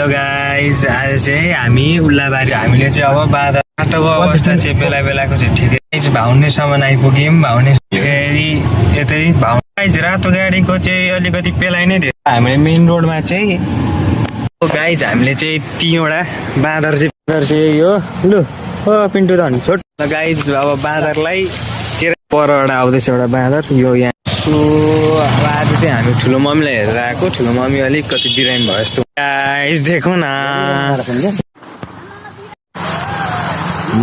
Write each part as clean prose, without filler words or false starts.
Hello guys, आज चाहिँ हामी उल्लाबारी हामीले चाहिँ अब बाटोको अवस्था चाहिँ बेला बेलाको चाहिँ ठिकै भाउनेसम्म आइपुग्यौँ। भाउने फेरि यतै भाउने रातो गाडीको चाहिँ अलिकति पेलाइ नै थियो। हामीले मेन रोडमा चाहिँ गाइज हामीले चाहिँ 3वटा बाँदर चाहिँ यो लु ओ पिन्टु धन छोट गाइज। अब बाँदरलाई परबाट आउँदैछ एउटा बाँदर यो यहाँ। अब आज चाहिँ हामी ठुलो मम्मीलाई हेरेर आएको। ठुलो मम्मी अलिकति बिरामी भयो जस्तो। गाइस देखौँ न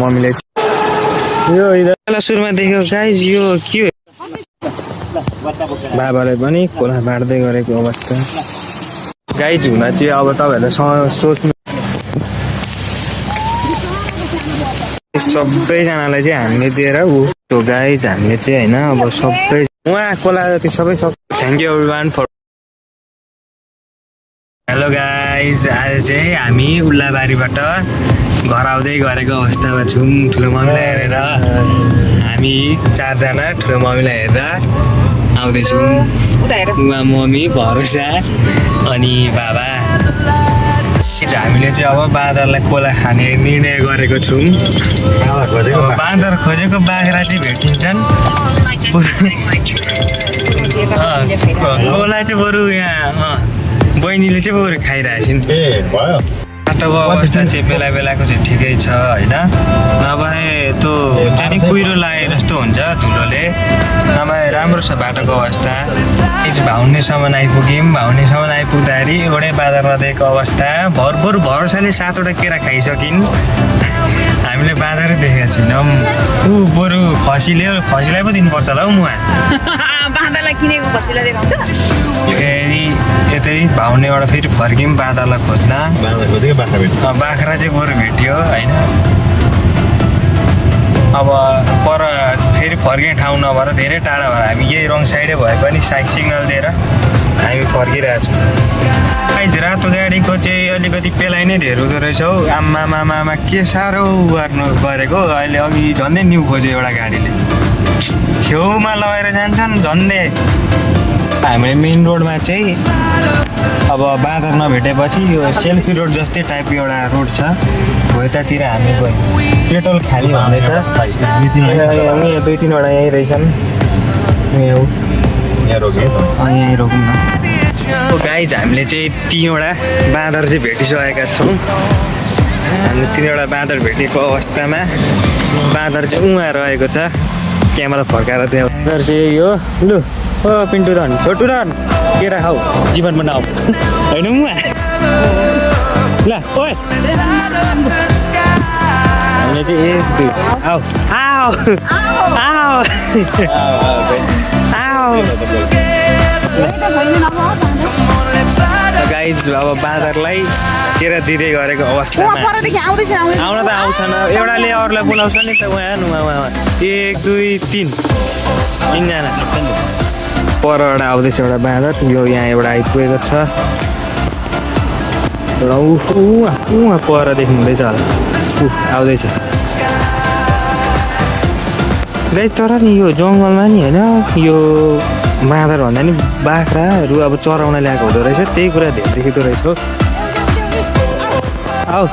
मम्मीले यो सुरुमा देख्यो गाइस। यो के हो बाबाले पनि खोला बाँड्दै गरेको अवस्था गाइस हुन चाहिँ। अब तपाईँहरूलाई सोच्नु सबैजनालाई चाहिँ हामीले दिएर ऊ गाइस हामीले चाहिँ होइन अब सबै उहाँ खोला जति सबै thank you everyone for. Hello guys, आज चाहिँ हामी उल्लाबारीबाट घर आउँदै गरेको अवस्थामा छौँ। ठुलो मम्मीलाई हेरेर हामी 4जना ठुलो मम्मीलाई हेरेर आउँदैछौँ। उहाँ मम्मी भरोसा अनि बाबा। हामीले चाहिँ अब बाँदरलाई कोला खाने निर्णय गरेको छौँ। बाँदर खोजेको बाख्रा चाहिँ भेटिन्छन्। कोला चाहिँ बरु यहाँ बहिनीले चाहिँ बरु खाइरहेको छिन्। बाटोको अवस्था चाहिँ बेला बेलाको चाहिँ ठिकै छ होइन। नभए त्यो चाहिँ कुहिरो लागे जस्तो हुन्छ धुलोले। नभए राम्रो छ बाटोको अवस्था। भाउनेसम्म आइपुग्यौँ। भाउनेसम्म आइपुग्दाखेरि एउटै बाँदर नदिएको अवस्था। भरपुर भरोसाले 7वटा केरा खाइसकिन्। हामीले बाँदरै देखेका छैनौँ। ऊ बरु खसीलाई पो दिनुपर्छ होला हौ मुहा। बाँदरलाई किनेको खसीलाई देखाउँछ। फेरि यतै भाउनेबाट फेरि फर्क्यौँ बाँदरलाई खोज्न। बाख्रा चाहिँ बरु भेट्यो होइन। अब पर फेरि फर्किने ठाउँ नभएर धेरै टाढा भएर हामी यही रङ साइडै भए पनि सिग्नल दिएर हामी फर्किरहेछौँ। रातो गाडीको चाहिँ अलिकति पेलाइ नै धेरै हुँदो रहेछ हौ। आमा के साह्रो गरेको। अहिले अघि झन्डै न्यु खोज्यो एउटा गाडीले। छेउमा लगेर जान्छन् झन्डै। हामीले मेन रोडमा चाहिँ अब बाँदर नभेटेपछि यो सेल्फी रोड जस्तै टाइपको एउटा रोड छ। हो यतातिर हामी गयौँ। पेट्रोल खाली हुँदैछ। 2-3वटा यहीँ रहेछन्। यहीँ रोकौँ न। गाइज हामीले चाहिँ 3वटा बाँदर चाहिँ भेटिसकेका छौँ। हामीले 3वटा बाँदर भेटेको अवस्थामा बाँदर चाहिँ उहाँ रहेको छ। क्यामेरा फर्काएर त्यहाँ बाँदर चाहिँ यो लु ओ पिन्टु धन छोटु धन केरा खाऊ जीवनमा नआऊ होइन उहाँ ल ओए हामीले चाहिँ 1 2 आऊ आऊ आऊ आऊ। गाइज अब बाँदरलाई केरा दिँदै गरेको अवस्थामा आउन त आउँछन्। एउटाले अरूलाई बोलाउँछ नि त। उहाँ 1 2 3 3जना परबाट आउँदैछ एउटा बाँदर। यो यहाँ एउटा आइपुगेको छ। र उहाँ पर देख्नुहुँदैछ होला आउँदैछ गाइस। तर नि यो जङ्गलमा नि होइन यो बाँदर भन्दा नि बाख्राहरू अब चराउन ल्याएको हुँदो रहेछ। त्यही कुरा धेरै देखिँदो रहेछ। आऊ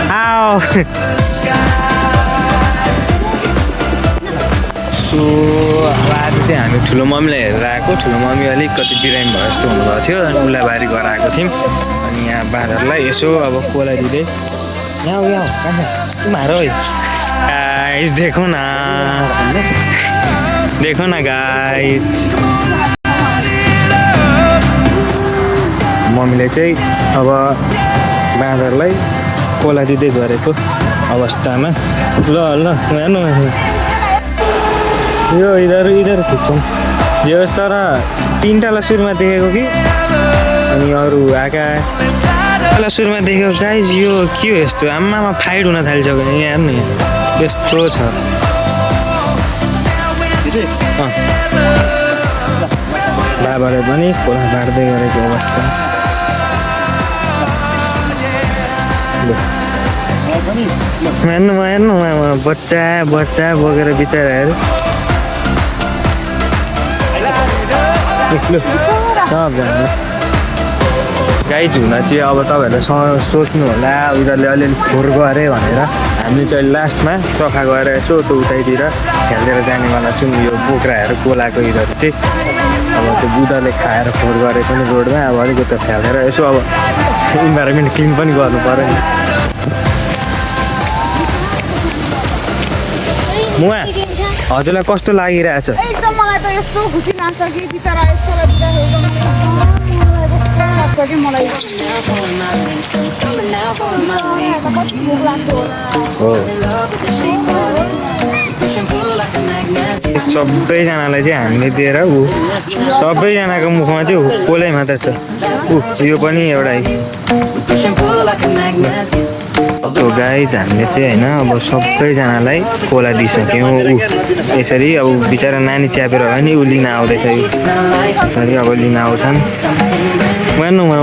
आऊ। आज चाहिँ हामी ठुलो मम्मीलाई हेरेर आएको। ठुलो मम्मी अलिकति बिरामी भयो जस्तो हुनुभएको थियो। अनि उल्लाबारी गरेर आएको थियौँ। अनि यहाँ बाँदरलाई यसो अब कोला दिँदै यहाँ मारो है गाइस। देखौँ न गाइस। मम्मीले चाहिँ अब बाँदरलाई कोला दिँदै गरेको अवस्थामा ल हेर्नु यो इधर खिच्छौँ यो। तर 3टालाई सुरुमा देखेको कि अनि अरू आएका सुरुमा देखेको गाइज। यो के हो यस्तो आम्मामा फाइट हुन थालिसक्यो नि। यहाँ हेर्नु यस्तो छ। बाबाले पनि खोला बाँड्दै गरेको अवस्था। हेर्नु बच्चा बोकेर बिचराहरू सबजना गाइज हुँदा चाहिँ अब तपाईँहरूले सोच्नु होला उनीहरूले अलिअलि फोहोर गरे भनेर हामीले चाहिँ लास्टमा सफा गरेर यसो त्यो उतैतिर खेलेर जानेवाला छौँ यो बोक्राहरू कोलाको यिनीहरू चाहिँ अब त्यो बुढाले खाएर फोहोर गरे पनि रोडमा अब अलिकति फ्यालेर यसो अब इन्भाइरोमेन्ट क्लिन पनि गर्नु पऱ्यो नि मुवा हजुरलाई कस्तो लागिरहेछ एकदम मलाई त यस्तो खुसी लाग्छ कि बिचरा यस्तोलाई लाग्छ कि मलाई कति भोक लाग्छ हो सबैजनालाई चाहिँ हामीले दिएर सबैजनाको मुखमा चाहिँ कोलै मात्र छ यो पनि एउटा गाइज हामीले चाहिँ होइन अब सबैजनालाई कोला दिइसक्यौँ यसरी अब बिचरा नानी च्यापेर भयो नि ऊ लिन आउँदैछ यसरी अब लिन आउँछन् मान्नुमा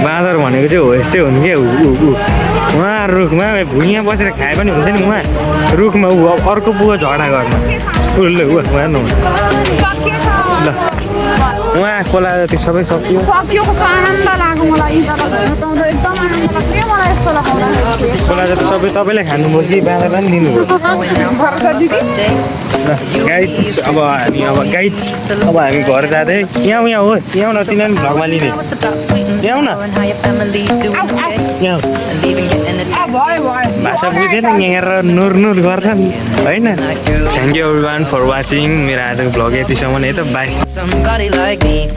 बाँदर भनेको चाहिँ हो यस्तै हो नि क्या उहाँ रुखमा भुइँमा बसेर खाए पनि हुन्छ नि उहाँ रुखमा अर्को पुगो झगडा गर्नु उसले मान्नु ल उहाँ कोला त्यो सबै सकियो सक्यो कस्तो आनन्द लाग्यो मलाई एकदम आनन्द लाग्यो मलाई यस्तो लगाउँदा कोला त सबै तपाईँलाई खानुभयो कि बाँदरलाई पनि दिनुभयो भरोसा दिदी गाइड अब हामी घर जाँदै यहाँ हो यहाँ न तिनीहरू पनि भ्लगमा लिने यहाँ न यहाँ भयो भाषा बुझेन यहाँ नुर गर्छन् होइन thank you everyone for watching मेरो आजको भ्लग यतिसम्म है त बाई Somebody like me